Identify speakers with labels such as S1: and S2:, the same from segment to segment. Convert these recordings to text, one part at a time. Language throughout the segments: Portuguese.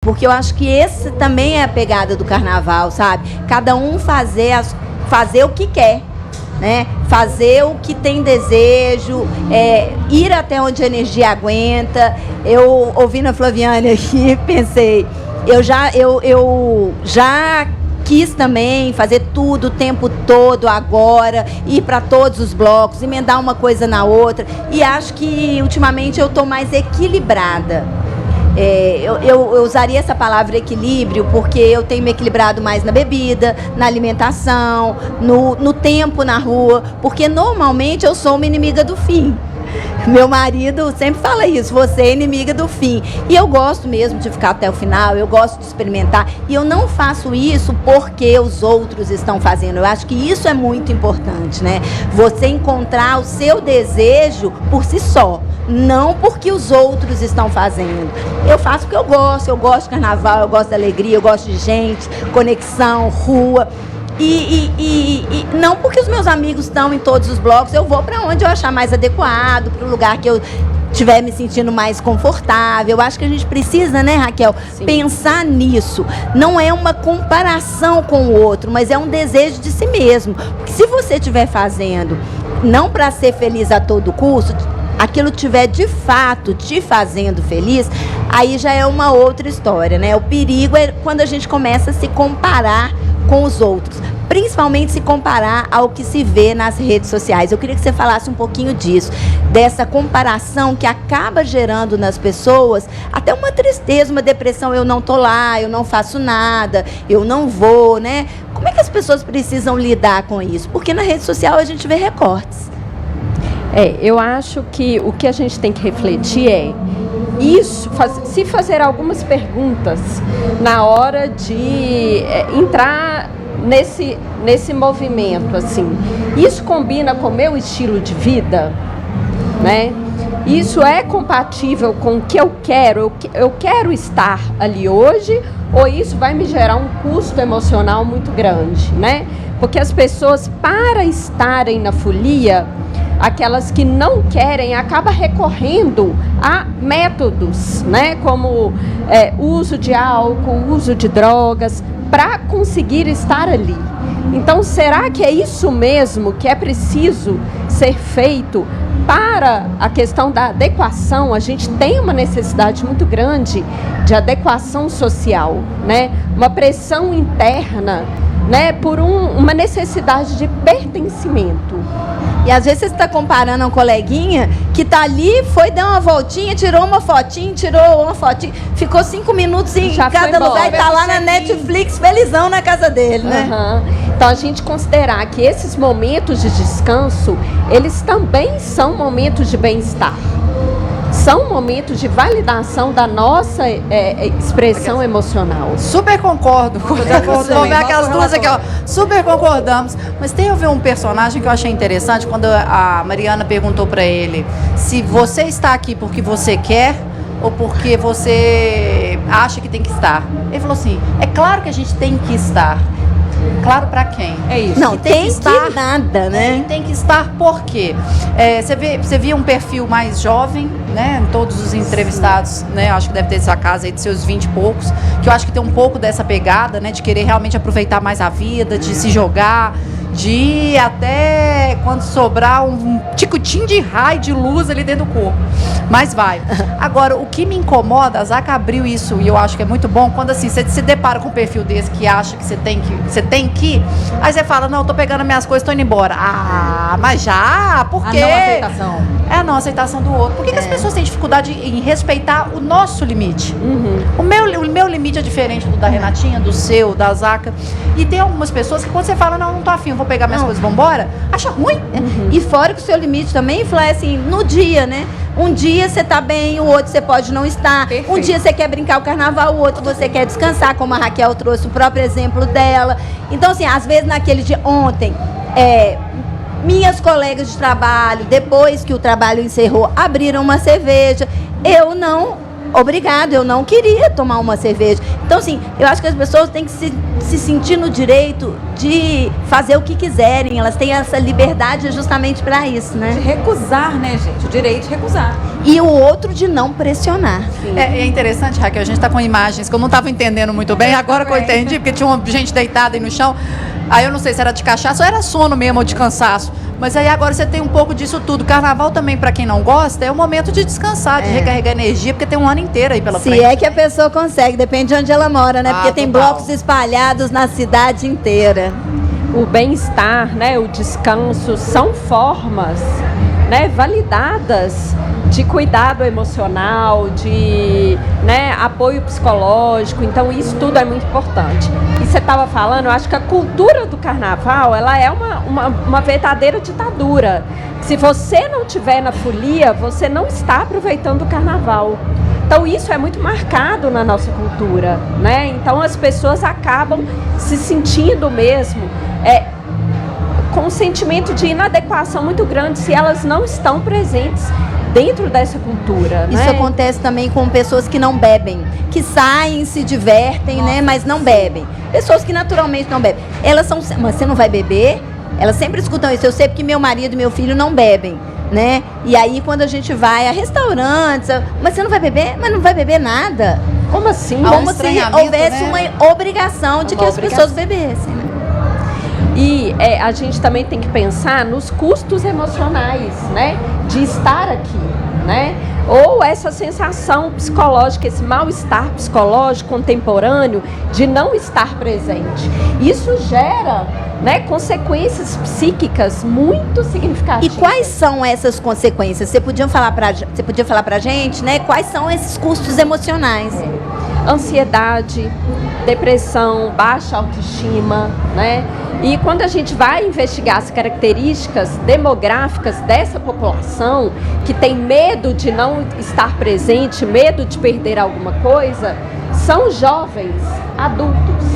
S1: Porque eu acho que esse também é a pegada do carnaval, sabe? Cada um fazer o que quer, né? Fazer o que tem desejo, ir até onde a energia aguenta. Eu, ouvindo a Flaviane aqui, pensei, eu já quis também fazer tudo o tempo todo agora, ir para todos os blocos, emendar uma coisa na outra. E acho que ultimamente eu estou mais equilibrada. Eu usaria essa palavra equilíbrio porque eu tenho me equilibrado mais na bebida, na alimentação, no tempo na rua, porque normalmente eu sou uma inimiga do fim. Meu marido sempre fala isso, você é inimiga do fim. E eu gosto mesmo de ficar até o final, eu gosto de experimentar. E eu não faço isso porque os outros estão fazendo. Eu acho que isso é muito importante, né? Você encontrar o seu desejo por si só, não porque os outros estão fazendo. Eu faço porque eu gosto de carnaval, eu gosto da alegria, eu gosto de gente, conexão, rua. E não porque os meus amigos estão em todos os blocos, eu vou para onde eu achar mais adequado, para o lugar que eu estiver me sentindo mais confortável. Eu acho que a gente precisa, né, Raquel, sim, pensar nisso. Não é uma comparação com o outro, mas é um desejo de si mesmo. Porque se você estiver fazendo, não para ser feliz a todo custo, aquilo estiver de fato te fazendo feliz, aí já é uma outra história, né? O perigo é quando a gente começa a se comparar com os outros, principalmente se comparar ao que se vê nas redes sociais. Eu queria que você falasse um pouquinho disso, dessa comparação que acaba gerando nas pessoas até uma tristeza, uma depressão. Eu não tô lá, eu não faço nada, eu não vou, né? Como é que as pessoas precisam lidar com isso? Porque na rede social a gente vê recortes.
S2: Eu acho que o que a gente tem que refletir é isso, se fazer algumas perguntas na hora de entrar nesse movimento, assim. Isso combina com o meu estilo de vida, né? Isso é compatível com o que eu quero? Eu quero estar ali hoje, ou isso vai me gerar um custo emocional muito grande, né? Porque as pessoas, para estarem na folia, aquelas que não querem, acabam recorrendo a métodos, né? Como uso de álcool, uso de drogas, para conseguir estar ali. Então, será que é isso mesmo que é preciso ser feito para a questão da adequação? A gente tem uma necessidade muito grande de adequação social, né? Uma pressão interna, né? Por uma necessidade de pertencimento.
S1: E às vezes você está comparando uma coleguinha que está ali, foi dar uma voltinha, tirou uma fotinha, ficou 5 minutos em cada lugar e está lá na Netflix, felizão na casa dele, né?
S2: Uhum. Então, a gente considerar que esses momentos de descanso, eles também são momentos de bem-estar. São momentos de validação da nossa expressão emocional.
S3: Super concordo. Vamos ver aquelas duas aqui, ó. Super concordamos. Mas tem um personagem que eu achei interessante, quando a Mariana perguntou para ele se você está aqui porque você quer ou porque você acha que tem que estar. Ele falou assim, é claro que a gente tem que estar. Claro, para quem?
S1: É isso. Não, tem que estar nada, né?
S3: Tem que estar por quê? Você via um perfil mais jovem, né? Todos os entrevistados, né? Acho que deve ter essa casa aí de seus 20 e poucos, que eu acho que tem um pouco dessa pegada, né? De querer realmente aproveitar mais a vida, de se jogar, de ir até quando sobrar um ticutinho de raio de luz ali dentro do corpo. Mas vai. Agora, o que me incomoda, a Zaca abriu isso e eu acho que é muito bom, quando assim, você se depara com um perfil desse que acha que você tem que ir, aí você fala, não, eu tô pegando minhas coisas, tô indo embora. Ah, mas já, por quê?
S1: A não aceitação.
S3: É a não aceitação do outro. Por que as pessoas têm dificuldade em respeitar o nosso limite?
S2: Uhum.
S3: O meu limite é diferente do da Renatinha, do seu, da Zaca. E tem algumas pessoas que quando você fala, não tô afim, vou pegar minhas coisas, vou embora, acha ruim.
S1: Uhum. E fora que o seu limite também, Flá, é assim, no dia, né? Um dia você tá bem, o outro você pode não estar. Perfeito. Um dia você quer brincar o carnaval, o outro você quer descansar, como a Raquel trouxe o próprio exemplo dela. Então, assim, às vezes naquele dia, ontem, minhas colegas de trabalho, depois que o trabalho encerrou, abriram uma cerveja. Eu não obrigado, eu não queria tomar uma cerveja. Então, assim, eu acho que as pessoas têm que se sentir no direito de fazer o que quiserem. Elas têm essa liberdade justamente para isso, né?
S4: De recusar, né, gente? O direito de recusar.
S1: E o outro de não pressionar.
S3: É interessante, Raquel, a gente está com imagens que eu não estava entendendo muito bem, agora que eu entendi, porque tinha uma gente deitada aí no chão. Aí eu não sei se era de cachaça ou era sono mesmo ou de cansaço. Mas aí agora você tem um pouco disso tudo. Carnaval também, para quem não gosta, é o momento de descansar, de recarregar energia, porque tem um ano inteiro aí pela frente.
S1: Se é que a pessoa consegue, depende de onde ela mora, né? Porque tem
S3: total.
S1: blocos espalhados na cidade inteira.
S2: O bem-estar, né, o descanso são formas, né, validadas de cuidado emocional, de, né, apoio psicológico. Então isso tudo é muito importante. E você estava falando, eu acho que a cultura do carnaval, ela é uma verdadeira ditadura. Se você não estiver na folia, você não está aproveitando o carnaval. Então isso é muito marcado na nossa cultura, né? Então as pessoas acabam se sentindo mesmo com um sentimento de inadequação muito grande se elas não estão presentes dentro dessa cultura.
S1: Isso
S2: né?
S1: acontece também com pessoas que não bebem, que saem, se divertem, né? Mas não bebem. Pessoas que naturalmente não bebem. Elas são, mas você não vai beber? Elas sempre escutam isso. Eu sei porque meu marido e meu filho não bebem, né? E aí quando a gente vai a restaurantes, mas você não vai beber? Mas não vai beber nada.
S2: Como assim?
S1: Como se houvesse uma obrigação de que as pessoas bebessem. Né?
S2: E a gente também tem que pensar nos custos emocionais, né? De estar aqui, né? Ou essa sensação psicológica, esse mal-estar psicológico contemporâneo de não estar presente. Isso gera, né, consequências psíquicas muito significativas.
S1: E quais são essas consequências? Você podia falar pra gente, né? Quais são esses custos emocionais?
S2: Ansiedade, depressão, baixa autoestima, né? E quando a gente vai investigar as características demográficas dessa população que tem medo de não estar presente, medo de perder alguma coisa, são jovens, adultos,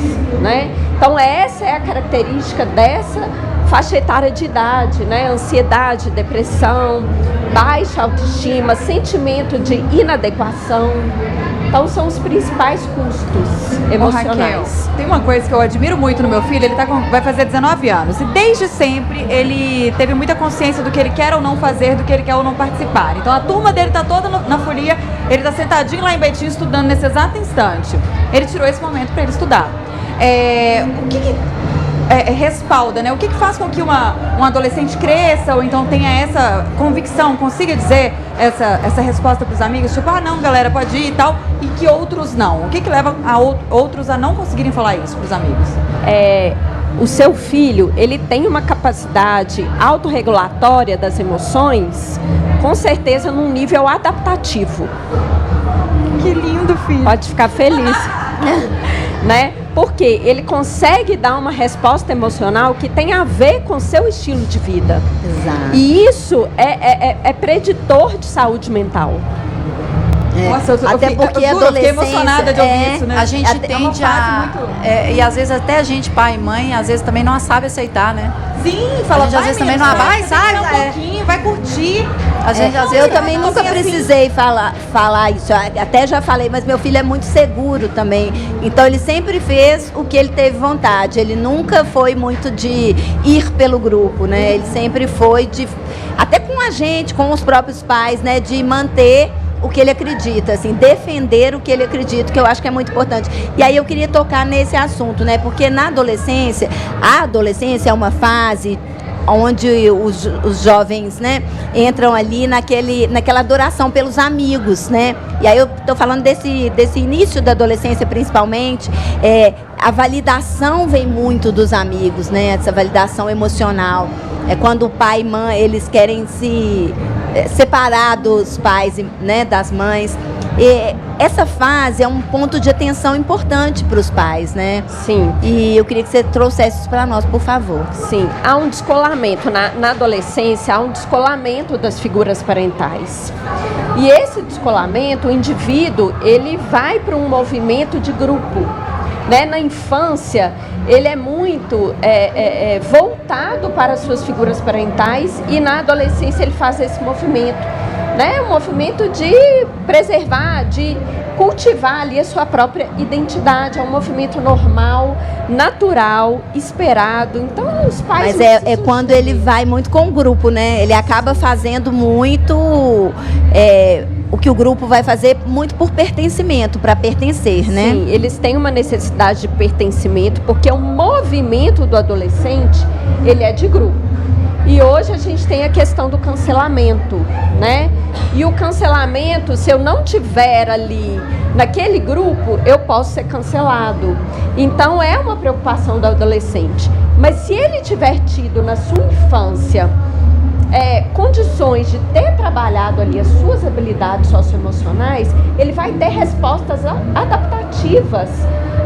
S2: né? Então essa é a característica dessa faixa etária de idade, né? Ansiedade, depressão, baixa autoestima, sentimento de inadequação. Então são os principais custos emocionais.
S4: Raquel, tem uma coisa que eu admiro muito no meu filho, ele vai fazer 19 anos. E desde sempre ele teve muita consciência do que ele quer ou não fazer, do que ele quer ou não participar. Então a turma dele tá toda na folia, ele tá sentadinho lá em Betim estudando nesse exato instante. Ele tirou esse momento para ele estudar. O que respalda, né? O que faz com que um adolescente cresça ou então tenha essa convicção, consiga dizer essa resposta para os amigos, tipo, não, galera, pode ir e tal, e que outros não? O que leva outros a não conseguirem falar isso para os amigos?
S2: O seu filho, ele tem uma capacidade autorregulatória das emoções, com certeza num nível adaptativo.
S4: Que lindo, filho.
S2: Pode ficar feliz. Né? Porque ele consegue dar uma resposta emocional que tem a ver com o seu estilo de vida.
S1: Exato.
S2: E isso é preditor de saúde mental.
S4: Nossa,
S1: Até porque
S4: eu fiquei emocionada de ouvir isso, né?
S3: A gente tende e às vezes até a gente, pai e mãe, às vezes também não sabe aceitar, né?
S4: Sim, fala,
S3: a gente, às vezes também não vai, sai,
S4: um pouquinho, vai curtir.
S1: Eu também nunca precisei falar isso. Até já falei, mas meu filho é muito seguro também. Então ele sempre fez o que ele teve vontade. Ele nunca foi muito de ir pelo grupo, né? Ele sempre foi até com a gente, com os próprios pais, né? De manter o que ele acredita, assim, defender o que ele acredita, que eu acho que é muito importante. E aí eu queria tocar nesse assunto, né? Porque na adolescência, a adolescência é uma fase onde os jovens, né, entram ali naquela adoração pelos amigos, né? E aí eu estou falando desse início da adolescência, principalmente, a validação vem muito dos amigos, né? Essa validação emocional. É quando o pai e mãe, eles querem se separar dos pais, né, das mães. E essa fase é um ponto de atenção importante para os pais, né?
S2: Sim.
S1: E eu queria que você trouxesse isso para nós, por favor.
S2: Sim, há um descolamento, na adolescência, há um descolamento das figuras parentais. E esse descolamento, o indivíduo, ele vai para um movimento de grupo. Né? Na infância, ele é muito voltado para as suas figuras parentais e na adolescência ele faz esse movimento. né? Um movimento de preservar, de cultivar ali a sua própria identidade. É um movimento normal, natural, esperado. Então, os pais...
S1: Mas é quando ele vai muito com o grupo, né? Ele acaba fazendo muito... o que o grupo vai fazer muito por pertencimento, para pertencer, né?
S2: Sim, eles têm uma necessidade de pertencimento, porque o movimento do adolescente, ele é de grupo. E hoje a gente tem a questão do cancelamento, né? E o cancelamento, se eu não tiver ali naquele grupo, eu posso ser cancelado. Então é uma preocupação do adolescente. Mas se ele tiver tido na sua infância condições de ter trabalhado ali as suas habilidades socioemocionais, ele vai ter respostas adaptativas.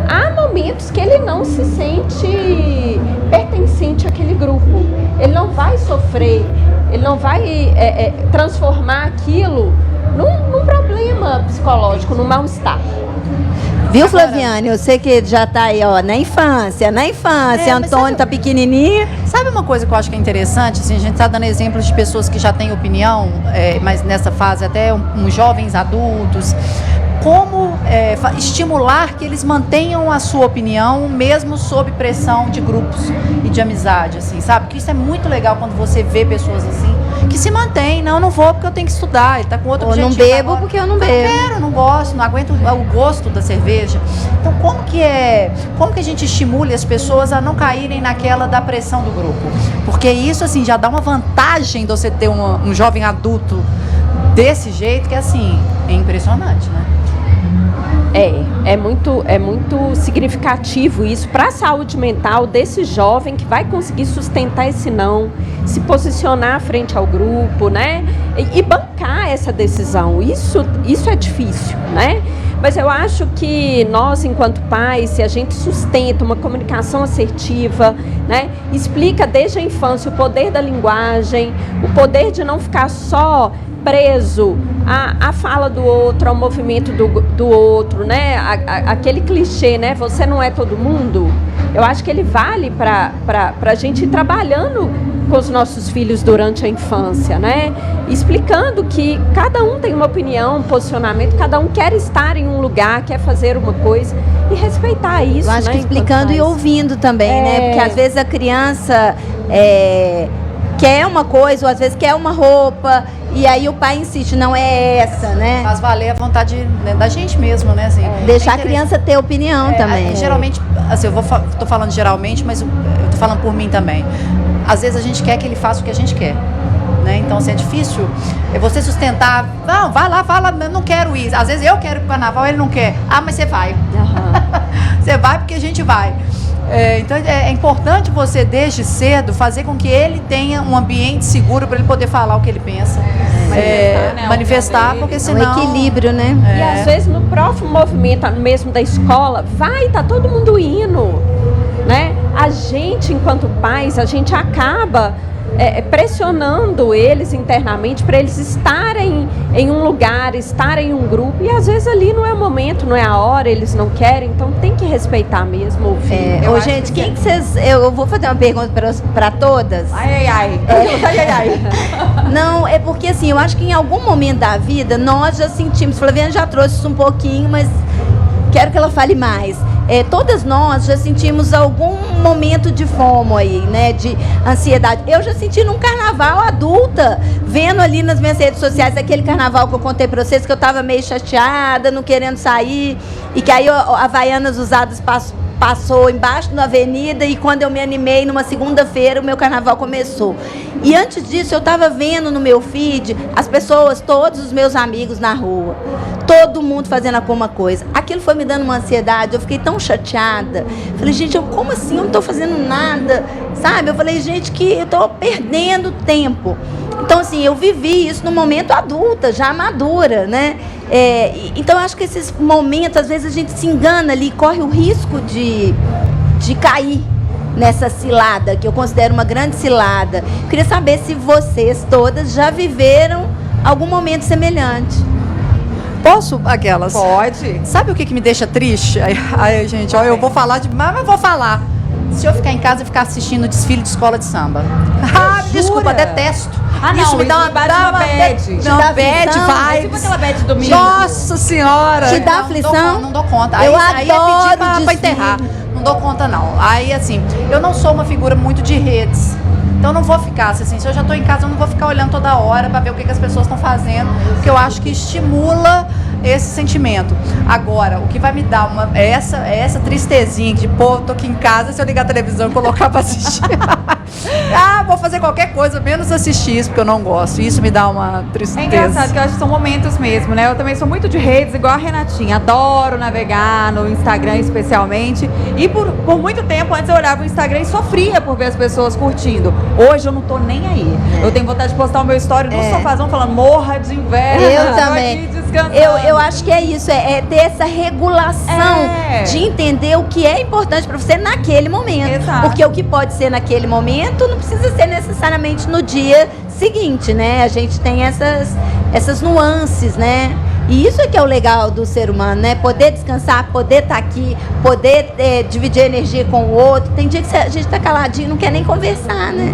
S2: Há momentos que ele não se sente pertencente àquele grupo. Ele não vai sofrer, ele não vai transformar aquilo num problema psicológico, num mal-estar.
S1: Viu, Flaviane? Eu sei que já tá aí, ó, na infância. Antônio tá pequenininho.
S3: Sabe uma coisa que eu acho que é interessante? Assim, a gente está dando exemplos de pessoas que já têm opinião, mas nessa fase até uns jovens adultos. Como estimular que eles mantenham a sua opinião, mesmo sob pressão de grupos e de amizade, assim, sabe? Porque isso é muito legal quando você vê pessoas assim, que se mantêm. Não vou porque eu tenho que estudar, ele tá com outro objetivo.
S1: Ou não bebo agora, porque eu não bebo.
S3: Não quero, não gosto, não aguento o gosto da cerveja. Então, como que a gente estimula as pessoas a não caírem naquela da pressão do grupo? Porque isso, assim, já dá uma vantagem de você ter um jovem adulto desse jeito, que assim, é impressionante, né?
S2: É muito significativo isso para a saúde mental desse jovem que vai conseguir sustentar esse não, se posicionar frente ao grupo, né? E bancar essa decisão. Isso é difícil, né? Mas eu acho que nós, enquanto pais, se a gente sustenta uma comunicação assertiva, né? Explica desde a infância o poder da linguagem, o poder de não ficar só preso à fala do outro, ao movimento do outro, né? Aquele clichê, né? Você não é todo mundo. Eu acho que ele vale para a gente ir trabalhando com os nossos filhos durante a infância, né? Explicando que cada um tem uma opinião, um posicionamento, cada um quer estar em um lugar, quer fazer uma coisa e respeitar isso.
S1: Eu acho,
S2: né,
S1: que explicando e ouvindo também, né? Porque às vezes a criança quer uma coisa, ou às vezes quer uma roupa, e aí o pai insiste, não é essa, né?
S3: Faz valer a vontade da gente mesmo, né? Assim,
S1: deixar a criança ter opinião também.
S3: Geralmente, assim, tô falando geralmente, mas eu tô falando por mim também. Às vezes a gente quer que ele faça o que a gente quer, né? Então, assim, é difícil você sustentar, não, vai lá, fala, eu não quero ir. Às vezes eu quero ir pro carnaval, ele não quer. Ah, mas você vai. Uhum. Você vai porque a gente vai. Então é importante você desde cedo fazer com que ele tenha um ambiente seguro para ele poder falar o que ele pensa, manifestar, porque senão...
S1: É um equilíbrio, né?
S2: E às vezes no próprio movimento mesmo da escola, tá todo mundo indo, né? A gente, enquanto pais, a gente acaba pressionando eles internamente para eles estarem em um lugar, estarem em um grupo, e às vezes ali não é o momento, não é a hora, eles não querem, então tem que respeitar mesmo, ouvir.
S1: Gente, quem que vocês... Eu vou fazer uma pergunta para todas.
S4: Ai.
S1: Não, é porque assim, eu acho que em algum momento da vida nós já sentimos, Flaviana já trouxe isso um pouquinho, mas quero que ela fale mais. Todas nós já sentimos algum momento de fomo aí, né? De ansiedade. Eu já senti num carnaval adulta, vendo ali nas minhas redes sociais aquele carnaval que eu contei pra vocês, que eu tava meio chateada, não querendo sair, e que aí a Havaianas Usadas passou embaixo da avenida, e quando eu me animei numa segunda-feira, o meu carnaval começou. E antes disso, eu estava vendo no meu feed as pessoas, todos os meus amigos na rua, todo mundo fazendo alguma coisa. Aquilo foi me dando uma ansiedade, eu fiquei tão chateada. Falei, gente, como assim? Eu não estou fazendo nada, sabe? Eu falei, gente, que eu estou perdendo tempo. Então, assim, eu vivi isso no momento adulta, já madura, né? Então, eu acho que esses momentos, às vezes, a gente se engana ali, corre o risco de cair nessa cilada, que eu considero uma grande cilada. Queria saber se vocês todas já viveram algum momento semelhante.
S3: Posso, aquelas?
S4: Pode.
S3: Sabe o que me deixa triste? Aí, gente, ó, eu vou falar mas vou falar. se eu ficar em casa e ficar assistindo desfile de escola de samba. Ah, desculpa, detesto.
S4: Ah, não,
S3: isso me dá uma
S4: bate uma bad.
S3: Não,
S1: dá
S3: bad
S1: aflição?
S3: vibes.
S4: Tipo aquela bad domingo.
S3: Nossa senhora.
S1: Te dá
S3: Não,
S1: aflição?
S3: Não dou conta.
S1: Eu
S3: Aí é
S1: adoro
S3: pedir pra
S1: desfile.
S3: enterrar. Não dou conta, não. Aí, assim, eu não sou uma figura muito de redes. Então, eu não vou ficar, assim, se eu já tô em casa, eu não vou ficar olhando toda hora pra ver o que as pessoas estão fazendo, porque eu acho que estimula esse sentimento. Agora, o que vai me dar essa tristezinha de, pô, tô aqui em casa, se eu ligar a televisão e colocar pra assistir. Ah, vou fazer qualquer coisa, menos assistir isso, porque eu não gosto. Isso me dá uma tristeza.
S4: É engraçado, que eu acho que são momentos mesmo, né? Eu também sou muito de redes, igual a Renatinha. Adoro navegar no Instagram, especialmente. E por muito tempo, antes eu olhava o Instagram e sofria por ver as pessoas curtindo. Hoje eu não tô nem aí. Eu tenho vontade de postar o meu story no sofazão falando, morra de inveja.
S1: Eu
S4: tô
S1: também.
S4: aqui descansando.
S1: Eu acho que é isso, é ter essa regulação de entender o que é importante para você naquele momento.
S4: Exato.
S1: Porque o que pode ser naquele momento não precisa ser necessariamente no dia seguinte, né? A gente tem essas nuances, né? E isso é que é o legal do ser humano, né? Poder descansar, poder estar aqui, poder dividir energia com o outro. Tem dia que a gente tá caladinho e não quer nem conversar, né?